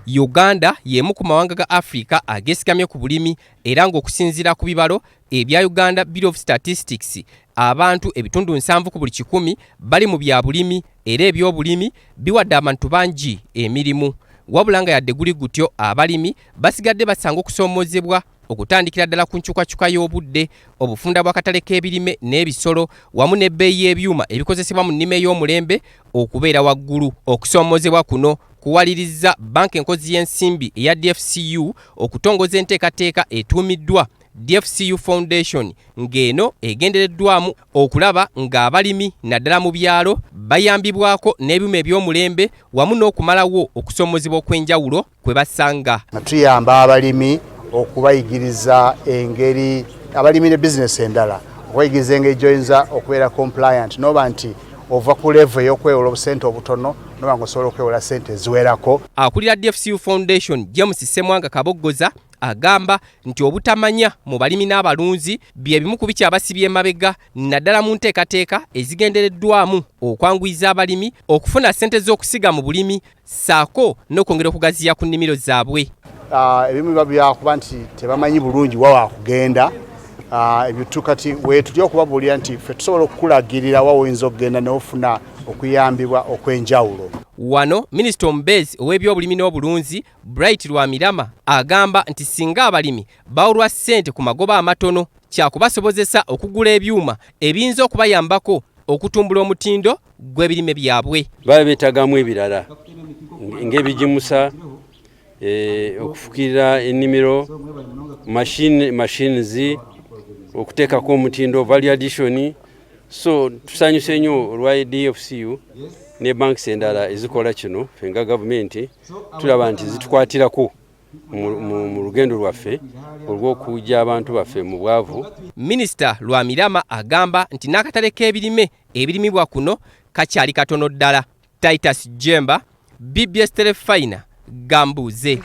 Uganda y'emu ku mawanga ga Africa agesigamye ku bulimi era ng'okusinziira ku bibalo ebya Uganda Bureau of Statistics abantu ebitundu 7 ku buli 100 bali mu bya bulimi era eby'obulimi biwadde abantu bangi emirimu. Wabula nga yadde guli gutyo abalimi basigadde basanga okusoomoozebwa okutandikira ddala ku nkyukakyuka y'obudde, obufunda bw'akatale k'ebirime n'ebisolo wamu n'ebbeeyi y'ebyuma ebikozesebwa mu nnima ey'omulembe okubeera waggulu. Okusoomoozebwa kuno kuwaliriza banka enkozi y'ensimbi eya DFCU okutongoza enteekateeka etuumiddwa DFCU Foundation ng'eno egendereddwamu okulaba ng'abalimi naddala mu byalo bayambibwako n'ebyuma eby'omulembe wamu n'okumalawo okusoomoozebwa okw'enjawulo kwe basanga. Tuyamba abalimi okubayigiriza engeri abalimi ne bizinesi endala okubayigiriza engeri gy'oyinza okubeera compliant n'oba nti ova ku level ey'okwewola obusente obutono n'oba ng'osobola okwewola ssente eziwerako. Akulira DFCU Foundation James Ssemwanga Kaboggoza agamba nti obutamanya mu balimi n'abalunzi bye bimu ku biki abasibye emabega naddala mu nteekateeka ezigendereddwamu okwanguyiza abalimi okufuna ssente z'okusiga mu bulimi ssaako n'okwongera okugaziya ku nnimiro zaabwe. Ebimu biba byakuba nti tebamanyi bulungi wa wakugenda. Ebyo kati weetuli okubabuulira nti ffe tusobola okukulagirira wa oyinza okugenda n'ofuna okuyambibwa okw'enjawulo. Wano Minisita omubeezi ow'ebyobulimi n'obulunzi Bright Lwamirama agamba nti singa abalimi bawulwa ssente ku magoba amatono kyakubasobozesa okugula ebyuma ebiyinza okubayambako okutumbula omutindo gw'ebirime byabwe. Baba beetagamu ebirala ng'ebigimusa, okufukirira ennimiro, machines, okuteekako omutindo, value addition. So tusanyuse nnyo olwa DFCU ne banks endala ezikola kino ffe nga gavumenti tulaba nti zitukwatirako mu lugendo lwaffe olw'okujja abantu baffe mu bwavu. Minisita Lwamirama agamba nti n'akatale k'ebirime ebirimibwa kuno kakyali katono ddala. Titus Jemba, BBS Telefina, Gambuze.